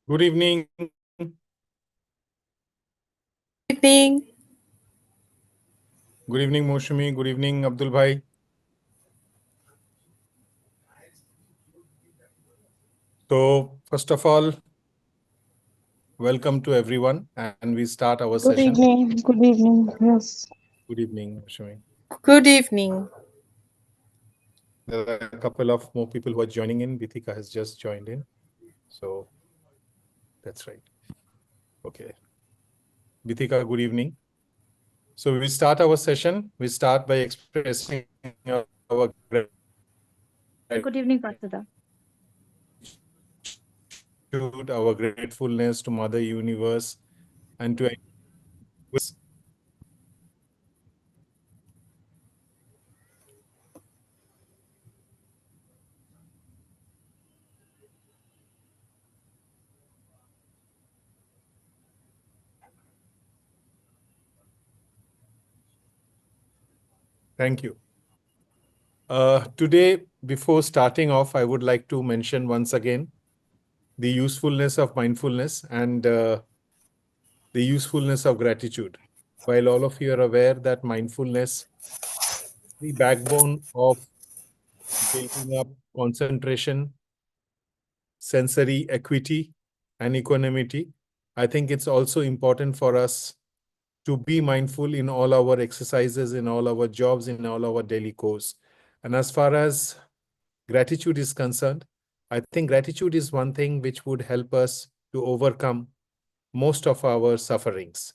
Good evening. Evening. Good evening, Moshumi. Good evening, Abdul Bhai. So, first of all, welcome to everyone, and we start our Good session. evening. Good evening. Yes. Good evening, Moshumi. Good evening. There are a couple of more people who are joining in. Bithika has just joined in. So, that's right. Okay. Bithika, good evening. So, we start our session. We start by expressing our Good evening, Pasada. gratitude, our gratefulness to Mother Universe, and to thank you. Today, before starting off, I would like to mention once again the usefulness of mindfulness and the usefulness of gratitude. While all of you are aware that mindfulness, the backbone of building up concentration, sensory equity, and equanimity, I think it's also important for us to be mindful in all our exercises, in all our jobs, in all our daily course. And as far as gratitude is concerned, I think gratitude is one thing which would help us to overcome most of our sufferings.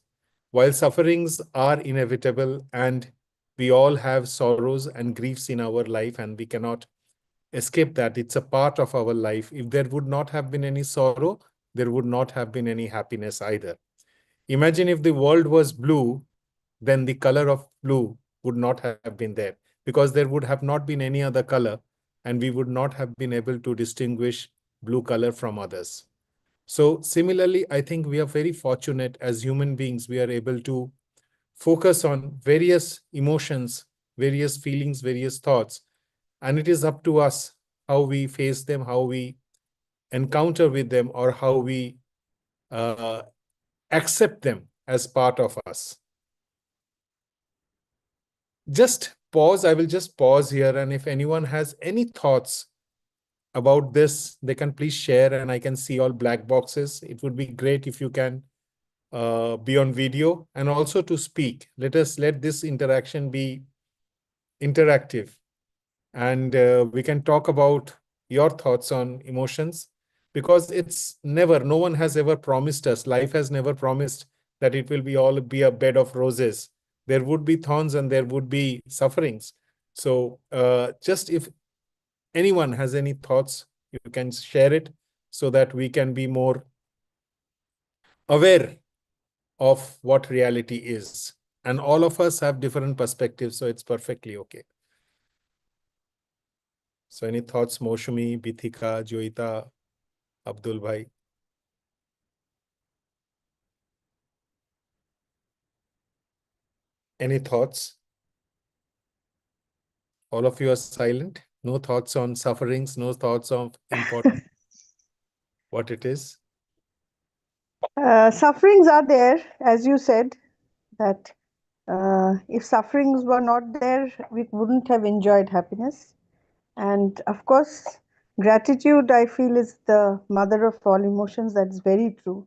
While sufferings are inevitable and we all have sorrows and griefs in our life and we cannot escape that, it's a part of our life. If there would not have been any sorrow, there would not have been any happiness either. Imagine if the world was blue, then the color of blue would not have been there because there would have not been any other color and we would not have been able to distinguish blue color from others. So similarly, I think we are very fortunate as human beings. We are able to focus on various emotions, various feelings, various thoughts, and it is up to us how we face them, how we encounter with them, or how we uh, accept them as part of us. Just pause. I will just pause here. And if anyone has any thoughts about this, they can please share and I can see all black boxes. It would be great if you can be on video and also to speak. Let this interaction be interactive and we can talk about your thoughts on emotions because it's never, no one has ever promised us, life has never promised that it will be all be a bed of roses. There would be thorns and there would be sufferings. So just if anyone has any thoughts, you can share it so that we can be more aware of what reality is. And all of us have different perspectives, so it's perfectly okay. So any thoughts, Moshumi, Bithika, Joita, Abdul Bhai? Any thoughts? All of you are silent. No thoughts on sufferings, no thoughts of important what it is. Sufferings are there, as you said, that if sufferings were not there, we wouldn't have enjoyed happiness. And of course, gratitude, I feel, is the mother of all emotions. That's very true.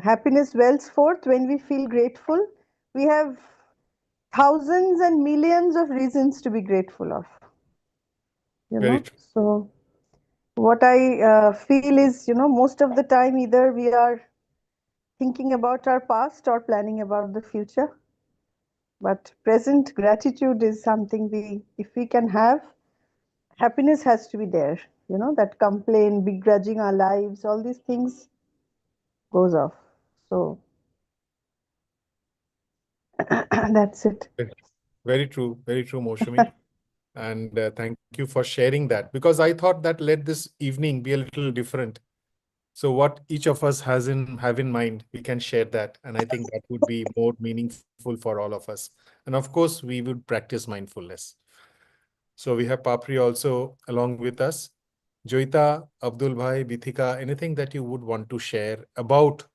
Happiness wells forth when we feel grateful. We have thousands and millions of reasons to be grateful of, you Very know. true. So, what I feel is, most of the time, either we are thinking about our past or planning about the future. But present gratitude is something if we can have, happiness has to be there. That complaint, begrudging our lives, all these things goes off. So that's it. Very true, Moshumi. And thank you for sharing that because I thought that let this evening be a little different. So what each of us have in mind, we can share that. And I think that would be more meaningful for all of us. And of course, we would practice mindfulness. So we have Papri also along with us. Joita, Abdul Bhai, Bithika, anything that you would want to share about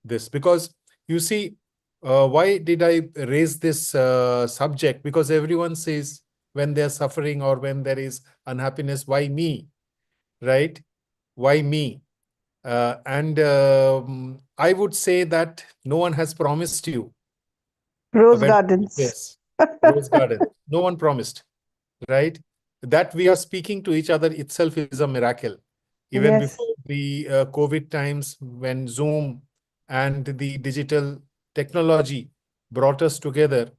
this? Because you see, why did I raise this subject? Because everyone says when they're suffering or when there is unhappiness, why me? Right? Why me? And I would say that no one has promised you a Rose better gardens. place, rose garden. No one promised, right? That we are speaking to each other itself is a miracle. Even Yes. before the COVID times, when Zoom and the digital technology brought us together,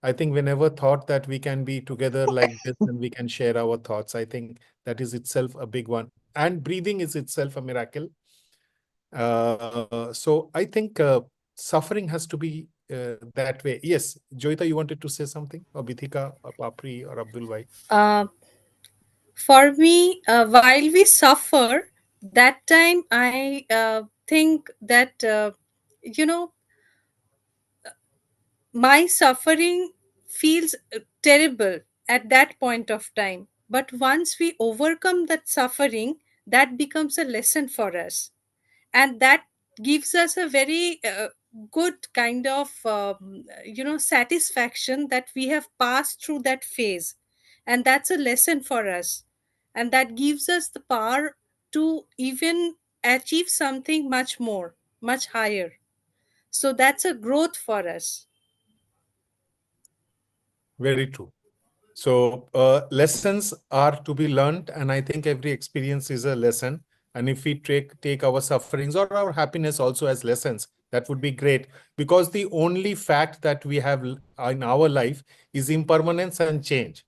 I think we never thought that we can be together like this and we can share our thoughts. I think that is itself a big one. And breathing is itself a miracle. So I think suffering has to be that way. Yes, Joita, you wanted to say something? Or Bithika, or Papri, or Abdul Bhai? Uh, for me, while we suffer, that time I think that, you know, my suffering feels terrible at that point of time. But once we overcome that suffering, that becomes a lesson for us. And that gives us a very good kind of satisfaction that we have passed through that phase, and that's a lesson for us, and that gives us the power to even achieve something much more, much higher. So that's a growth for us. Very true. So lessons are to be learned, and I think every experience is a lesson. And if we take our sufferings or our happiness also as lessons, that would be great. Because the only fact that we have in our life is impermanence and change.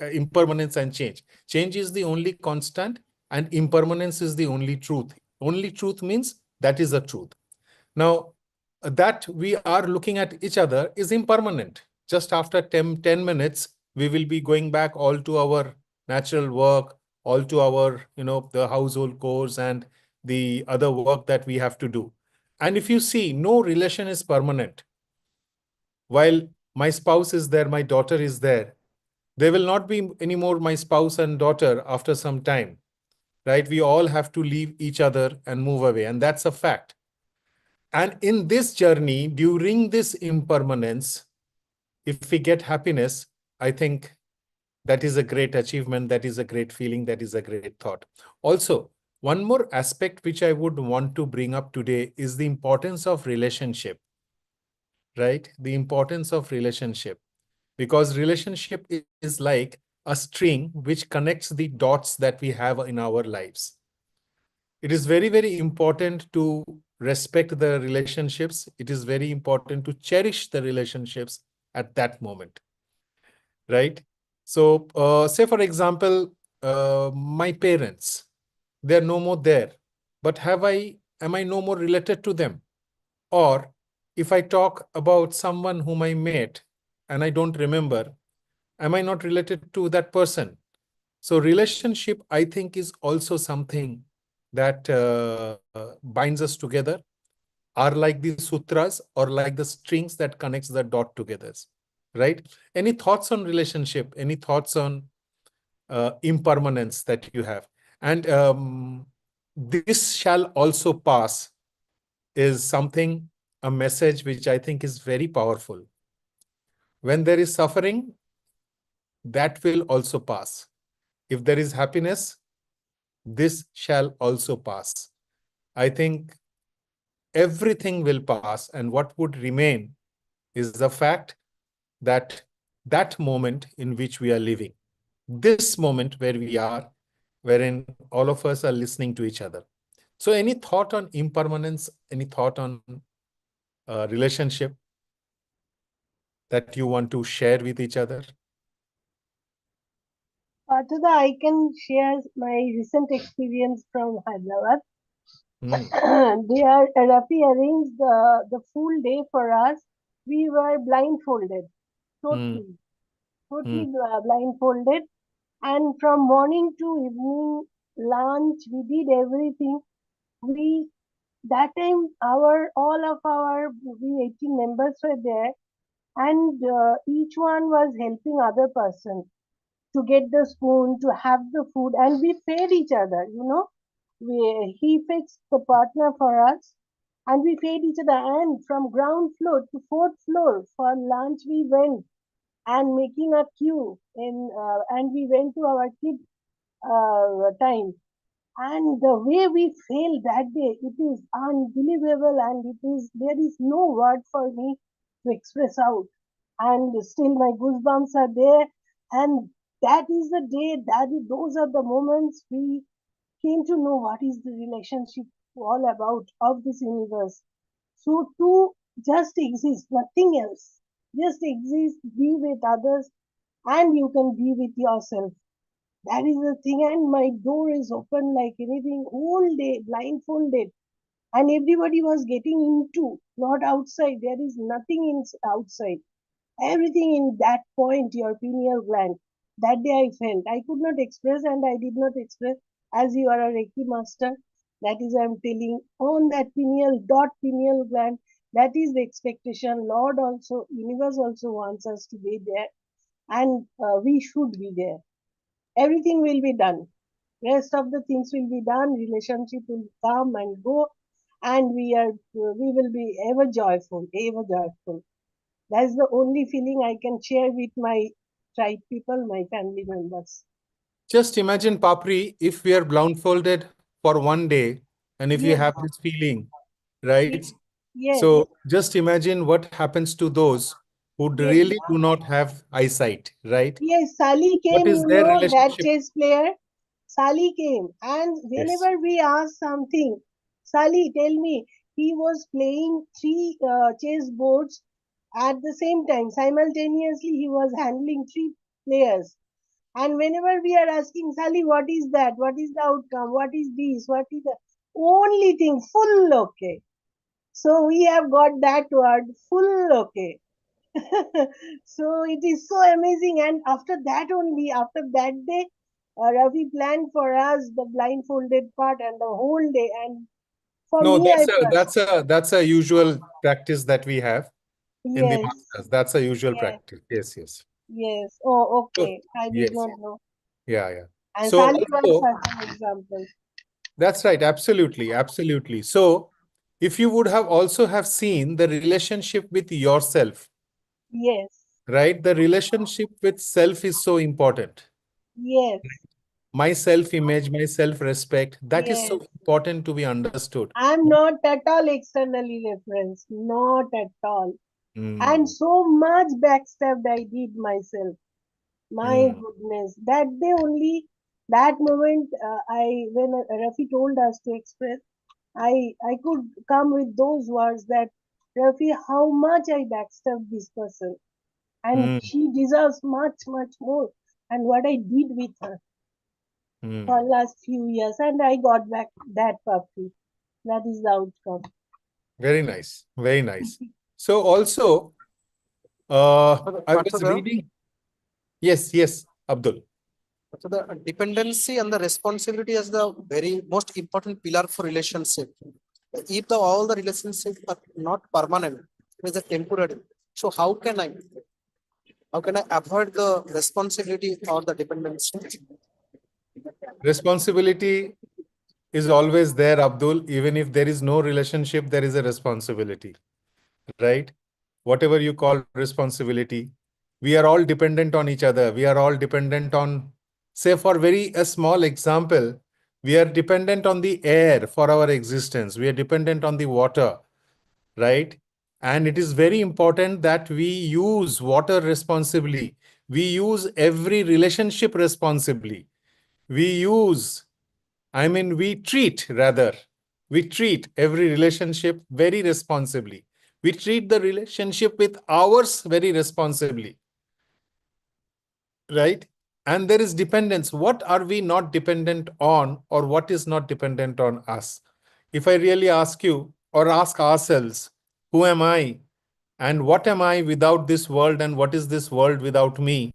Impermanence and change. Change is the only constant, and impermanence is the only truth. Only truth means that is the truth. Now, that we are looking at each other is impermanent. Just after 10 minutes, we will be going back all to our natural work, all to our, the household chores and the other work that we have to do. And if you see, no relation is permanent. While my spouse is there, my daughter is there, there will not be anymore my spouse and daughter after some time, right? We all have to leave each other and move away. And that's a fact. And in this journey, during this impermanence, if we get happiness, I think that is a great achievement. That is a great feeling. That is a great thought. Also, one more aspect which I would want to bring up today is the importance of relationship, right? The importance of relationship. Because relationship is like a string which connects the dots that we have in our lives. It is very, very important to respect the relationships. It is very important to cherish the relationships at that moment, right? So, say for example, my parents, they're no more there, but am I no more related to them? Or if I talk about someone whom I met and I don't remember, am I not related to that person? So relationship, I think, is also something that binds us together, are like the sutras or like the strings that connects the dot together, right? Any thoughts on relationship? Any thoughts on impermanence that you have? And this shall also pass is something, a message which I think is very powerful. When there is suffering, that will also pass. If there is happiness, this shall also pass. I think everything will pass, and what would remain is the fact that that moment in which we are living, this moment where we are, wherein all of us are listening to each other. So, any thought on impermanence, any thought on relationship that you want to share with each other? Today, I can share my recent experience from Hyderabad. Mm, They are Rafi arranged the full day for us. We were blindfolded, mm, totally, mm, totally blindfolded. And from morning to evening, lunch, we did everything. We that time our all of our we 18 members were there, and each one was helping other person. to get the spoon, to have the food, and we fed each other, he fixed the partner for us, and we fed each other. And from ground floor to fourth floor for lunch, we went and making a queue and we went to our kid time. And the way we failed that day, it is unbelievable, and there is no word for me to express out. And still my goosebumps are there. And that is the day, those are the moments we came to know what is the relationship all about of this universe. So to just exist, nothing else. Just exist, be with others, and you can be with yourself. That is the thing, and my door is open like anything, whole day, blindfolded. And everybody was getting into, not outside. There is nothing in outside. Everything in that point, your pineal gland. That day I felt. I could not express, and I did not express. As you are a Reiki master, that is I am telling on that pineal gland. That is the expectation. Lord also, universe also wants us to be there, and we should be there. Everything will be done. Rest of the things will be done. Relationship will come and go, and we will be ever joyful, ever joyful. That's the only feeling I can share with my tribe people, my family members. Just imagine, Papri, if we are blindfolded for one day, and if you Yes, have this feeling, right? it, yes, So just imagine what happens to those who yes, really do not have eyesight, right? yes. Sally What came, is their that relationship? chess player. Sally came, and Yes. whenever we asked something, Sally, tell me, he was playing three chess boards at the same time. Simultaneously, he was handling three players. And whenever we are asking Sally, what is that? What is the outcome? What is this? What is the only thing? Full okay. So we have got that word, full okay. So it is so amazing. And after that only, after that day, Ravi planned for us the blindfolded part and the whole day. And for No, me, I that's a usual practice that we have in the yes, masters. That's a usual yes, practice. Yes, yes. yes. Oh, So, okay. I did yes, not know. yeah, yeah. And So Sally was also, such an example. that's right, absolutely, absolutely. So if you would have also have seen the relationship with yourself, Yes, right? The relationship with self is so important. yes, My self-image, my self-respect, that is so yes. important to be understood. I'm not at all externally referenced, not at all. And Mm, so much backstabbed I did myself. My mm, goodness, that day only, that moment, when Rafi told us to express, I could come with those words that Rafi, how much I backstabbed this person, and mm, she deserves much, much more. And what I did with her for mm. last few years, and I got back that puppy. That is the outcome. Very nice, very nice. So also, I Also was the reading. Yes, yes, Abdul. so the dependency and the responsibility is the very most important pillar for relationship. If all the relationships are not permanent, it is a temporary. So how can I avoid the responsibility or the dependency? Responsibility is always there, Abdul. Even if there is no relationship, there is a responsibility, right? Whatever you call responsibility, we are all dependent on each other. We are all dependent on, say, for very a small example, we are dependent on the air for our existence. We are dependent on the water, right? And it is very important that we use water responsibly. We use every relationship responsibly. We use, I mean, we treat every relationship very responsibly. We treat the relationship with ours very responsibly, right? And there is dependence. What are we not dependent on, or what is not dependent on us? If I really ask you or ask ourselves, who am I and what am I without this world, and what is this world without me?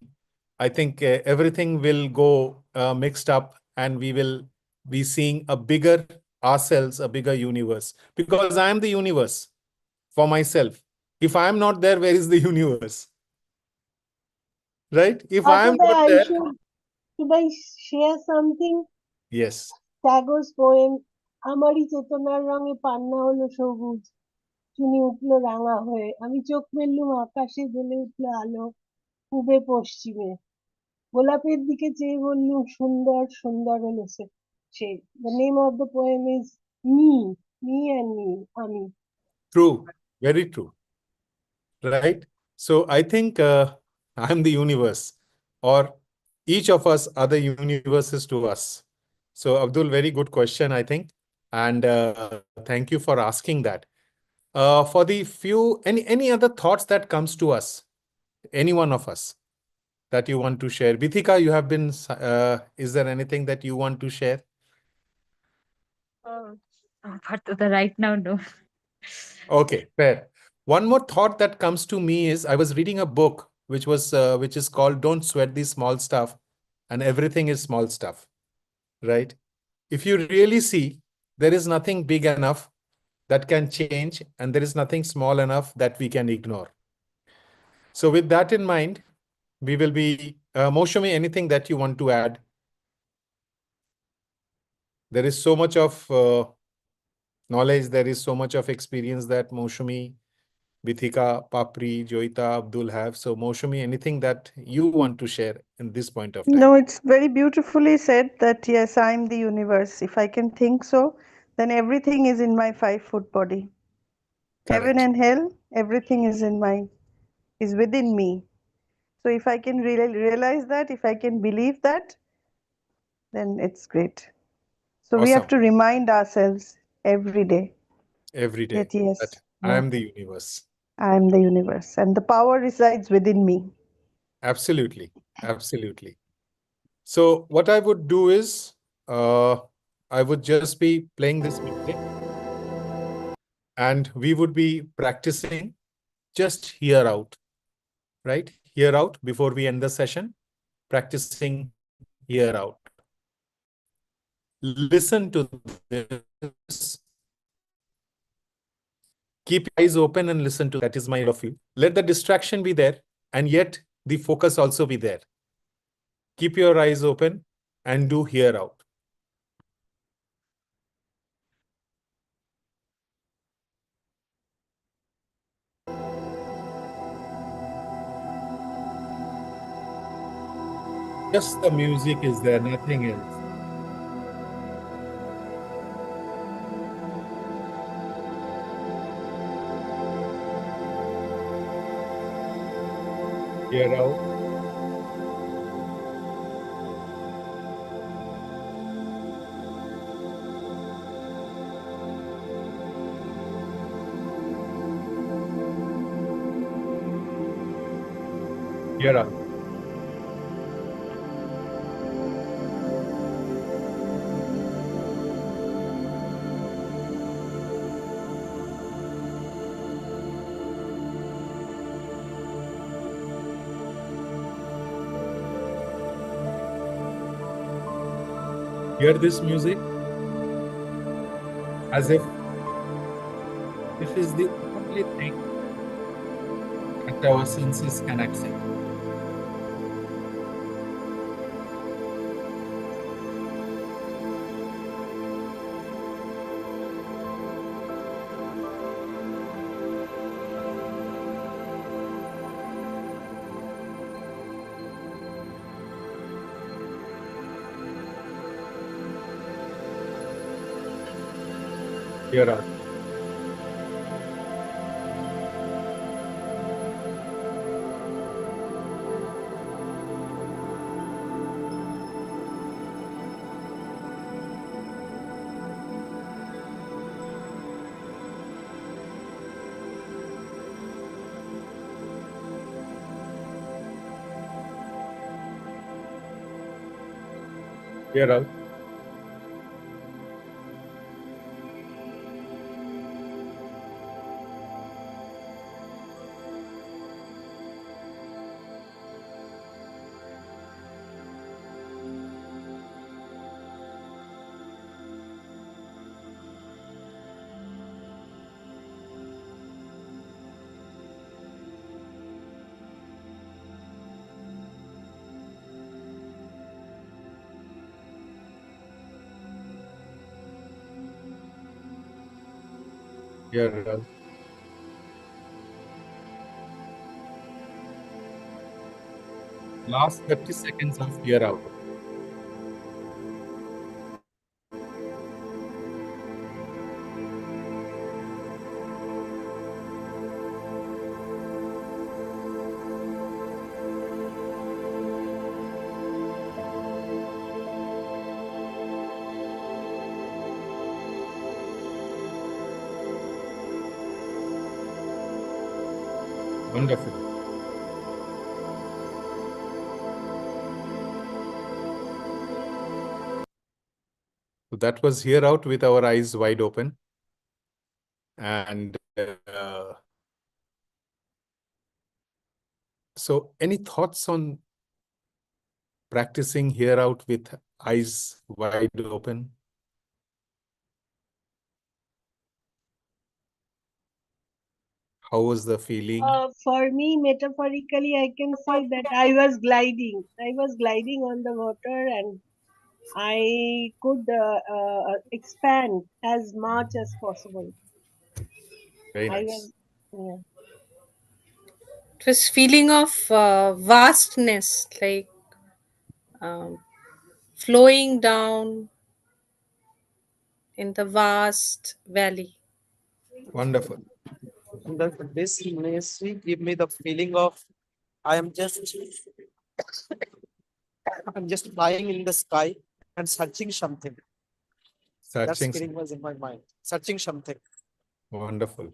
I think everything will go mixed up, and we will be seeing a bigger ourselves, a bigger universe, because I am the universe for myself. If I am not there, where is the universe? Right? If I am After that, not I there, should Should I share something? Yes. Tagore's poem, আমারই চেতনার রঙে পান্না হলো সবুজ, চুনি উঠলো রাঙা হয়ে, আমি চোখ মেললুম আকাশে, জ্বলে উঠলো আলো পূবে পশ্চিমে, গোলাপের দিকে চেয়ে বললুম সুন্দর সুন্দর হলো সে। The name of the poem is me and me, আমি. True. Very true. Right? So I think I'm the universe, or each of us are the universes to us. So Abdul, very good question, I think. And thank you for asking that. For the few, any other thoughts that comes to us, any one of us that you want to share? Bithika, you have been, is there anything that you want to share? Uh, but the right now, no. Okay, fair. One more thought that comes to me is I was reading a book which is called "Don't Sweat the Small Stuff," and everything is small stuff, right? If you really see, there is nothing big enough that can change, and there is nothing small enough that we can ignore. So, with that in mind, we will be Moshami. Anything that you want to add? There is so much of knowledge. There is so much of experience that Moshami, Bithika, Papri, Joita, Abdul have. So, Moshami, anything that you want to share in this point of time? No, it's very beautifully said that yes, I'm the universe. If I can think so, then everything is in my 5-foot body. Heaven Correct. and hell, everything is within me. So if I can realize that, if I can believe that, then it's great. So we have Awesome. to remind ourselves every day Every day that yes, that I am the universe. I am the universe and the power resides within me. Absolutely. Absolutely. So what I would do is I would just be playing this music and we would be practicing just hear out, right? Hear out before we end the session, practicing hear out. Listen to this. Keep your eyes open and listen to that is my of you. Let the distraction be there and yet the focus also be there. Keep your eyes open and do hear out. Just the music is there, nothing else. Hear out. Hear out. Hear this music as if this is the only thing that our senses can accept. Hear out. Hear out. Here out. Last 30 seconds of here out. Wonderful. So that was here out with our eyes wide open. And so any thoughts on practicing here out with eyes wide open? How was the feeling? For me, metaphorically, I can say that I was gliding. I was gliding on the water, and I could expand as much as possible. Very I nice. was, yeah. It was feeling of vastness, like um, flowing down in the vast valley. Wonderful. This ministry give me the feeling of I am just I'm just flying in the sky and searching something. That Searching. feeling was in my mind. Searching something. Wonderful.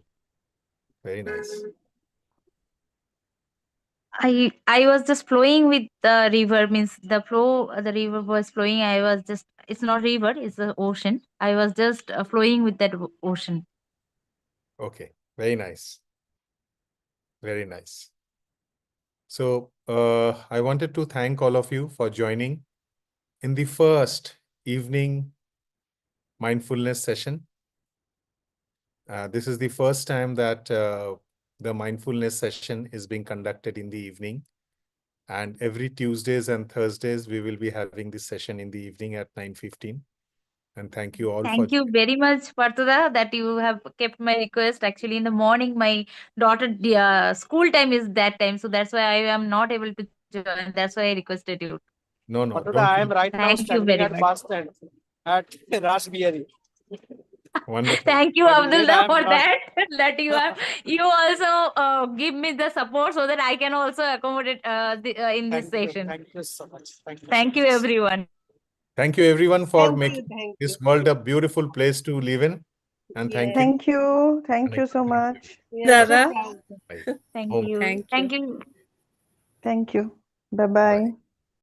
Very nice. I was just flowing with the river, means the flow, the river was flowing. I was just, it's not river, it's the ocean. I was just flowing with that ocean. Okay. Very nice. Very nice. So I wanted to thank all of you for joining in the first evening mindfulness session. This is the first time that the mindfulness session is being conducted in the evening. And every Tuesdays and Thursdays, we will be having this session in the evening at 9:15. And thank you all for Thank you very much, Parthuda, that you have kept my request. Actually, in the morning, my daughter school time is that time, so that's why I am not able to join. That's why I requested you. No, But don't I feel am right now Thank you standing very at much. bus stand at Raspberry. wonderful. Thank you, But yet I Abdullah, am for not. that. That you also give me the support so that I can also accommodate in this Thank you. session. Thank you so much. Thank you so Thank you, much. everyone. Thank you, everyone, for Thank you, making thank you. this world a beautiful place to live in. And thank Yes, you. Thank you. Thank you so much. we are so Dada, proud. Bye. Thank Home. you. thank you. Thank you. Thank you. Bye bye. Bye.